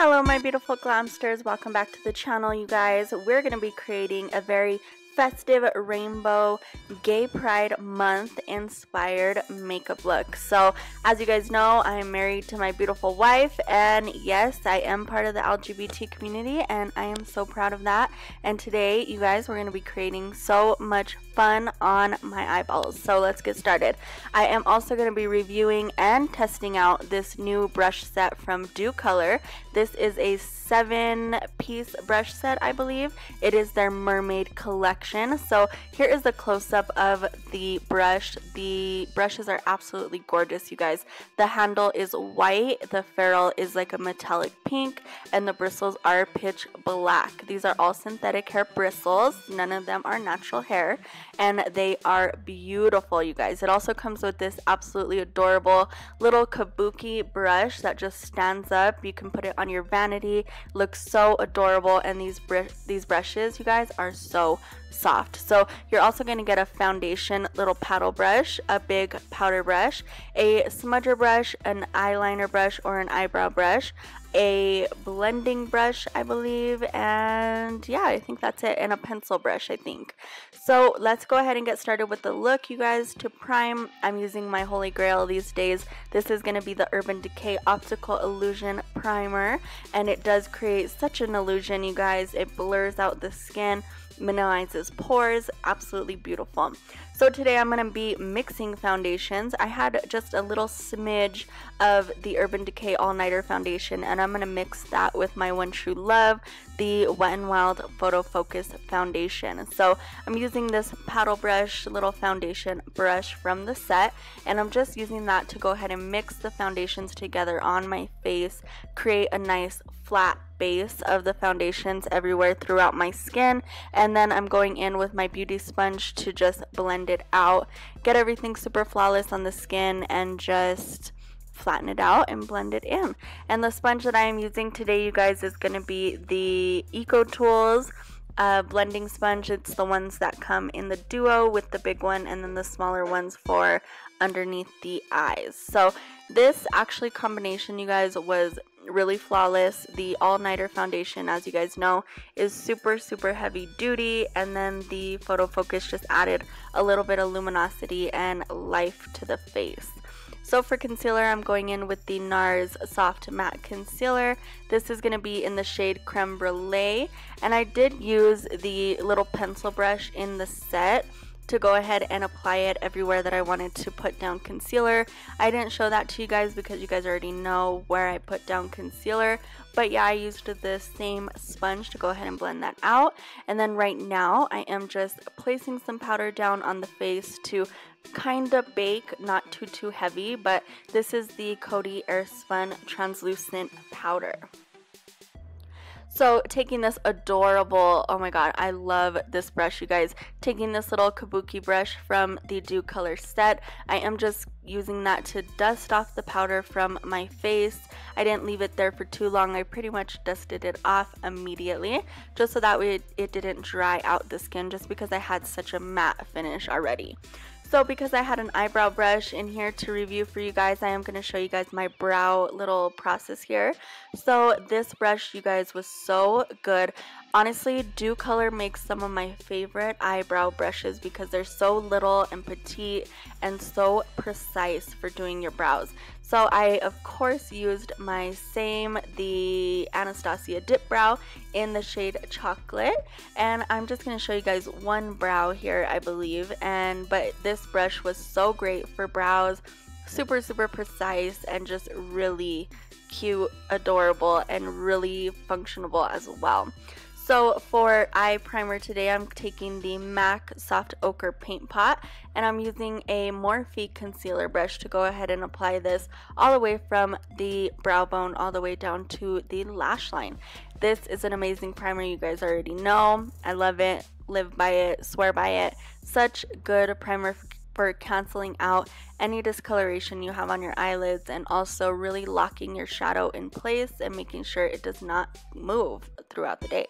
Hello my beautiful glamsters, welcome back to the channel. You guys, we're going to be creating a very festive rainbow gay pride month inspired makeup look. So as you guys know, I am married to my beautiful wife, and yes, I am part of the LGBT community and I am so proud of that. And today you guys, we're going to be creating so much fun on my eyeballs. So let's get started. I am also going to be reviewing and testing out this new brush set from Docolor. This is a 7-piece brush set, I believe. It is their Mermaid collection. So here is the close-up of the brush. The brushes are absolutely gorgeous, you guys. The handle is white, the ferrule is like a metallic pink, and the bristles are pitch black. These are all synthetic hair bristles. None of them are natural hair, and they are beautiful, you guys. It also comes with this absolutely adorable little kabuki brush that just stands up. You can put it on your vanity. Looks so adorable, and these brushes, you guys, are so soft. So you're also going to get a foundation little paddle brush, a big powder brush, a smudger brush, an eyeliner brush or an eyebrow brush, a blending brush, I believe, and yeah, I think that's it, and a pencil brush, I think. So let's go ahead and get started with the look, you guys. To prime, I'm using my holy grail these days. This is going to be the Urban Decay Optical Illusion Primer, and it does create such an illusion, you guys. It blurs out the skin, minimizes pores, absolutely beautiful. So today I'm going to be mixing foundations. I had just a little smidge of the Urban Decay All Nighter foundation, and I'm going to mix that with my One True Love, the Wet n Wild Photo Focus foundation. So I'm using this paddle brush, little foundation brush from the set, and I'm just using that to go ahead and mix the foundations together on my face, create a nice flat base of the foundations everywhere throughout my skin, and then I'm going in with my beauty sponge to just blend it out, get everything super flawless on the skin, and just flatten it out and blend it in. And the sponge that I am using today, you guys, is going to be the Ecotools blending sponge. It's the ones that come in the duo with the big one and then the smaller ones for underneath the eyes. So this actually combination, you guys, was really flawless. The all-nighter foundation, as you guys know, is super heavy duty, and then the photo focus just added a little bit of luminosity and life to the face. So for concealer, I'm going in with the NARS Soft Matte Concealer. This is going to be in the shade Creme Brulee, and I did use the little pencil brush in the set to go ahead and apply it everywhere that I wanted to put down concealer. I didn't show that to you guys because you guys already know where I put down concealer, but yeah, I used the same sponge to go ahead and blend that out. And then right now I am just placing some powder down on the face to kind of bake, not too heavy, but this is the Coty Airspun Translucent Powder. So taking this adorable, oh my god, I love this brush, you guys. Taking this little kabuki brush from the Docolor set, I am just using that to dust off the powder from my face. I didn't leave it there for too long. I pretty much dusted it off immediately, just so that way it didn't dry out the skin, just because I had such a matte finish already. So because I had an eyebrow brush in here to review for you guys, I am going to show you guys my brow little process here. So this brush, you guys, was so good. Honestly, Docolor makes some of my favorite eyebrow brushes because they're so little and petite and so precise for doing your brows. So I, of course, used my the Anastasia Dipbrow in the shade Chocolate, and I'm just going to show you guys one brow here, I believe, but this brush was so great for brows, super precise, and just really cute, adorable, and really functional as well. So for eye primer today, I'm taking the MAC Soft Ochre Paint Pot, and I'm using a Morphe concealer brush to go ahead and apply this all the way from the brow bone all the way down to the lash line. This is an amazing primer, you guys already know. I love it, live by it, swear by it. Such good primer for canceling out any discoloration you have on your eyelids, and also really locking your shadow in place and making sure it does not move throughout the day.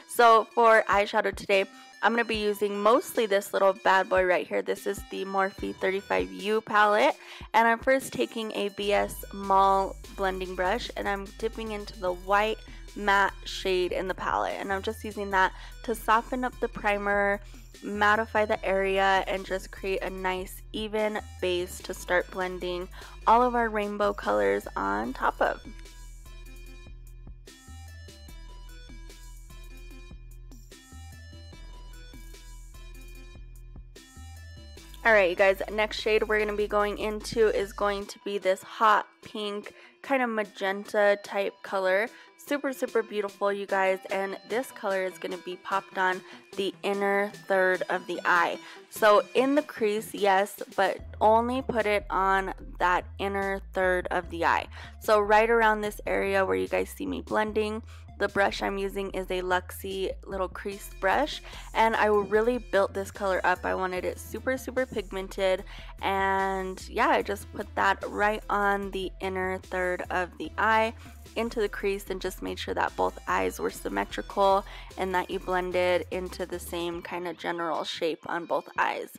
So for eyeshadow today, I'm going to be using mostly this little bad boy right here. This is the Morphe 35U palette, and I'm first taking a BS Mall blending brush and I'm dipping into the white matte shade in the palette, and I'm just using that to soften up the primer, mattify the area, and just create a nice even base to start blending all of our rainbow colors on top of. Alright, you guys, next shade we're going to be going into is going to be this hot pink, kind of magenta type color. Super, super beautiful, you guys, and this color is going to be popped on the inner third of the eye. So in the crease, yes, but only put it on that inner third of the eye. So right around this area where you guys see me blending. The brush I'm using is a Luxie little crease brush, and I really built this color up. I wanted it super, super pigmented, and yeah, I just put that right on the inner third of the eye into the crease and just made sure that both eyes were symmetrical and that you blended into the same kind of general shape on both eyes.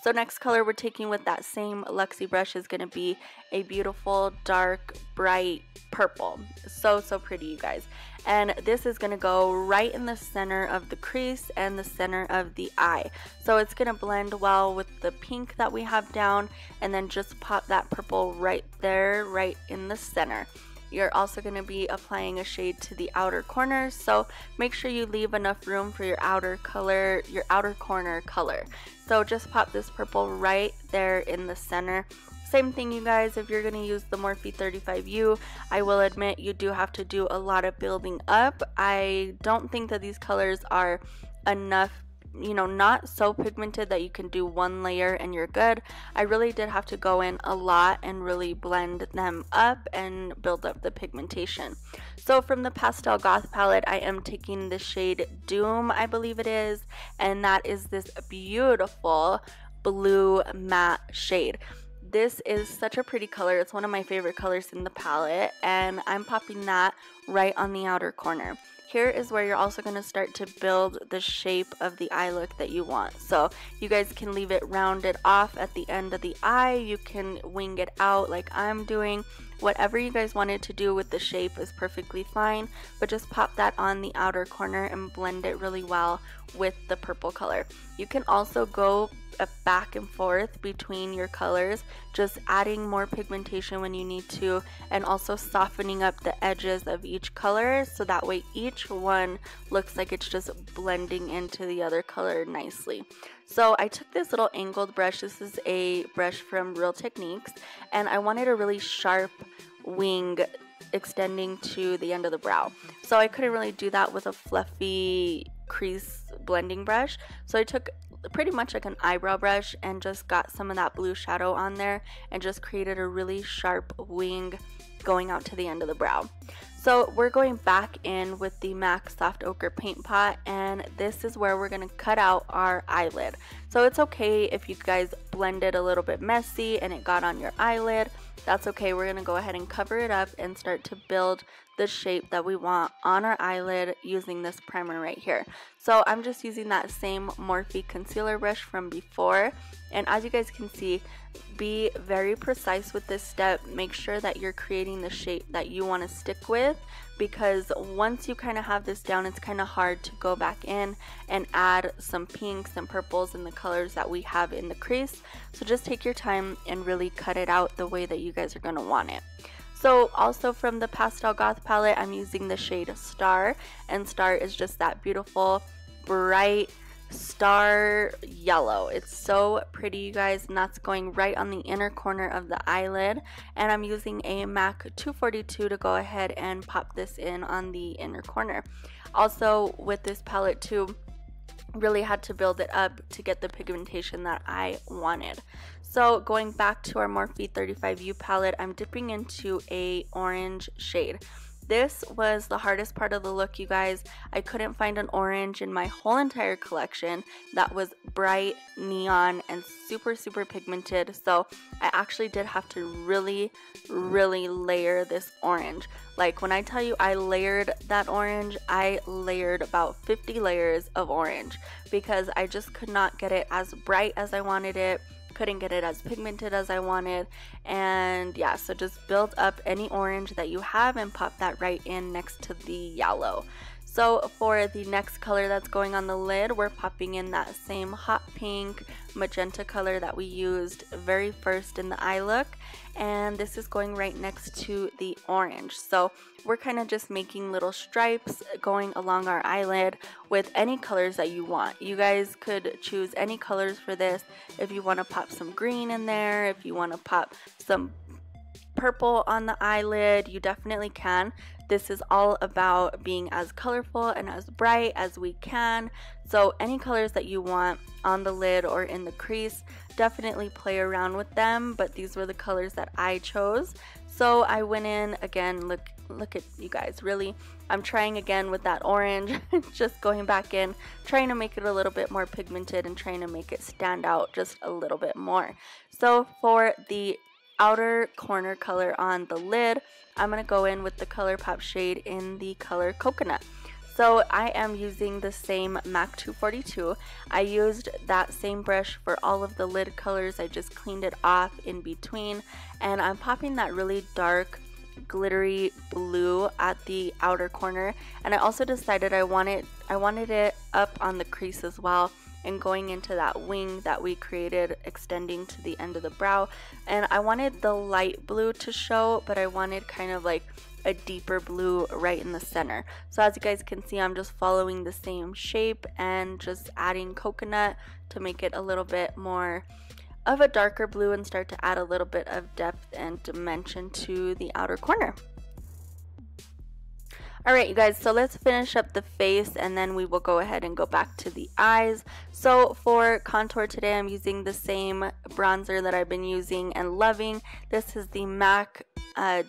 So next color we're taking with that same Luxie brush is going to be a beautiful dark bright purple. So pretty, you guys. And this is going to go right in the center of the crease and the center of the eye. So it's going to blend well with the pink that we have down, and then just pop that purple right there, right in the center. You're also going to be applying a shade to the outer corner, so make sure you leave enough room for your outer color, your outer corner color. So just pop this purple right there in the center. Same thing, you guys, if you're going to use the Morphe 35U, I will admit you do have to do a lot of building up. I don't think that these colors are enough, you know, not so pigmented that you can do one layer and you're good. I really did have to go in a lot and really blend them up and build up the pigmentation. So from the Pastel Goth palette, I am taking the shade Doom, I believe it is, and that is this beautiful blue matte shade. This is such a pretty color. It's one of my favorite colors in the palette, and I'm popping that right on the outer corner. Here is where you're also going to start to build the shape of the eye look that you want. So you guys can leave it rounded off at the end of the eye. You can wing it out like I'm doing. Whatever you guys wanted to do with the shape is perfectly fine, but just pop that on the outer corner and blend it really well with the purple color. You can also go back and forth between your colors, just adding more pigmentation when you need to, and also softening up the edges of each color so that way each one looks like it's just blending into the other color nicely. So I took this little angled brush. This is a brush from Real Techniques, and I wanted a really sharp wing extending to the end of the brow. So I couldn't really do that with a fluffy crease blending brush. So I took pretty much like an eyebrow brush and just got some of that blue shadow on there and just created a really sharp wing going out to the end of the brow. So we're going back in with the MAC Soft Ochre Paint Pot, and this is where we're going to cut out our eyelid. So it's okay if you guys blended a little bit messy and it got on your eyelid. That's okay. We're going to go ahead and cover it up and start to build the shape that we want on our eyelid using this primer right here. So I'm just using that same Morphe concealer brush from before, and as you guys can see, be very precise with this step. Make sure that you're creating the shape that you want to stick with, because once you kind of have this down, it's kind of hard to go back in and add some pinks and purples and the colors that we have in the crease. So just take your time and really cut it out the way that you guys are going to want it. So also from the Pastel Goth palette, I'm using the shade Star, and Star is just that beautiful bright star yellow. It's so pretty, you guys, and that's going right on the inner corner of the eyelid. And I'm using a MAC 242 to go ahead and pop this in on the inner corner. Also with this palette too, really had to build it up to get the pigmentation that I wanted. So going back to our Morphe 35U palette, I'm dipping into a orange shade. this was the hardest part of the look, you guys. I couldn't find an orange in my whole entire collection that was bright, neon, and super, super pigmented. So I actually did have to really, really layer this orange. Like when I tell you I layered that orange, I layered about 50 layers of orange because I just could not get it as bright as I wanted it. Couldn't get it as pigmented as I wanted. And yeah, so just build up any orange that you have and pop that right in next to the yellow. So for the next color that's going on the lid, we're popping in that same hot pink magenta color that we used very first in the eye look, and this is going right next to the orange. So we're kind of just making little stripes going along our eyelid with any colors that you want. You guys could choose any colors for this. If you want to pop some green in there, if you want to pop some purple on the eyelid, you definitely can. This is all about being as colorful and as bright as we can. So any colors that you want on the lid or in the crease, definitely play around with them, but these were the colors that I chose. So I went in again, look at you guys, really, I'm trying again with that orange, just going back in, trying to make it a little bit more pigmented and trying to make it stand out just a little bit more. So for the outer corner color on the lid, I'm going to go in with the ColourPop shade in the color Coconut. So I am using the same MAC 242. I used that same brush for all of the lid colors. I just cleaned it off in between, and I'm popping that really dark glittery blue at the outer corner. And I also decided I wanted it up on the crease as well, and going into that wing that we created extending to the end of the brow. And I wanted the light blue to show, but I wanted kind of like a deeper blue right in the center. So as you guys can see, I'm just following the same shape and just adding Coconut to make it a little bit more of a darker blue and start to add a little bit of depth and dimension to the outer corner. Alright you guys, so let's finish up the face and then we will go ahead and go back to the eyes. So for contour today, I'm using the same bronzer that I've been using and loving. This is the MAC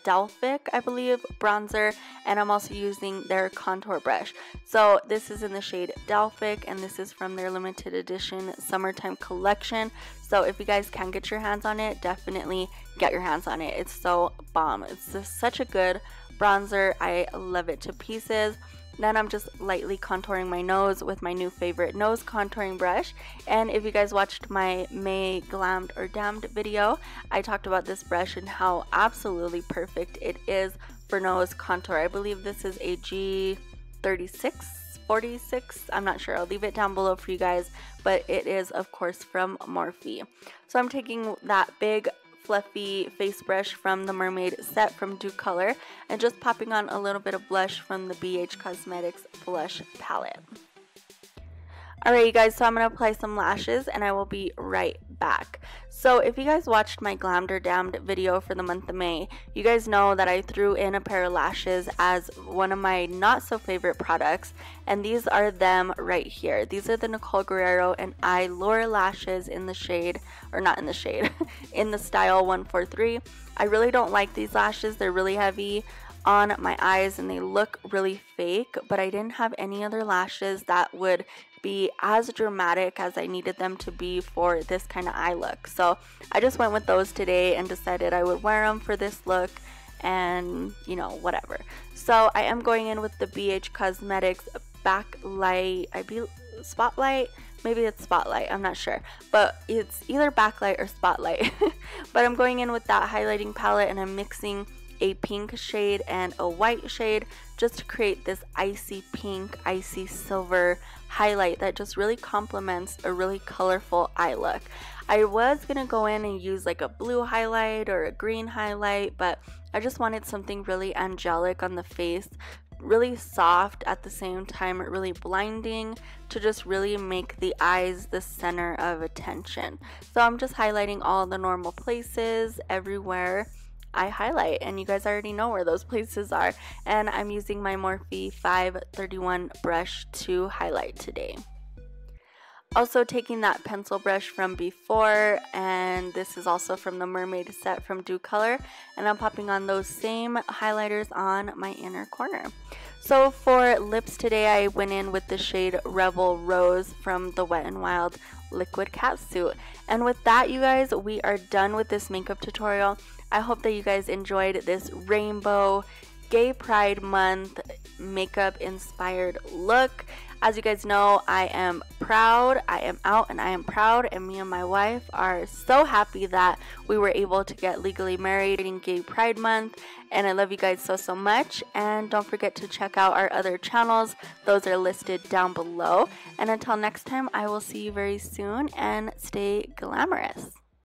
Delphic, I believe, bronzer, and I'm also using their contour brush. So this is in the shade Delphic, and this is from their limited edition summertime collection. So if you guys can get your hands on it, definitely get your hands on it. It's so bomb. It's just such a good bronzer. I love it to pieces. Then I'm just lightly contouring my nose with my new favorite nose contouring brush. And if you guys watched my May Glammed or Damned video, I talked about this brush and how absolutely perfect it is for nose contour. I believe this is a G36, 46, I'm not sure. I'll leave it down below for you guys, but it is of course from Morphe. So I'm taking that big fluffy face brush from the Mermaid set from Docolor and just popping on a little bit of blush from the BH Cosmetics blush palette. Alright you guys, so I'm going to apply some lashes and I will be right back. So if you guys watched my Glammed or Damned video for the month of May, you guys know that I threw in a pair of lashes as one of my not so favorite products, and these are them right here. These are the Nicole Guerrero and I Lure lashes in the shade, or not in the shade, in the style 143. I really don't like these lashes. They're really heavy on my eyes and they look really fake, but I didn't have any other lashes that would be as dramatic as I needed them to be for this kind of eye look. So I just went with those today and decided I would wear them for this look and, you know, whatever. So I am going in with the BH Cosmetics Backlight, Spotlight, maybe it's Spotlight, I'm not sure, but it's either Backlight or Spotlight. But I'm going in with that highlighting palette and I'm mixing a pink shade and a white shade just to create this icy pink, icy silver highlight that just really complements a really colorful eye look. I was gonna go in and use like a blue highlight or a green highlight, but I just wanted something really angelic on the face, really soft at the same time, really blinding, to just really make the eyes the center of attention. So I'm just highlighting all the normal places everywhere I highlight, and you guys already know where those places are, and I'm using my Morphe 531 brush to highlight today. Also taking that pencil brush from before, and this is also from the Mermaid set from Docolor, and I'm popping on those same highlighters on my inner corner. So for lips today, I went in with the shade Rebel Rose from the Wet n Wild Liquid Catsuit. And with that, you guys, we are done with this makeup tutorial. I hope that you guys enjoyed this rainbow Gay Pride Month makeup inspired look. As you guys know, I am proud, I am out and I am proud, and me and my wife are so happy that we were able to get legally married in Gay Pride Month, and I love you guys so much. And don't forget to check out our other channels, those are listed down below. And until next time, I will see you very soon, and stay glamorous.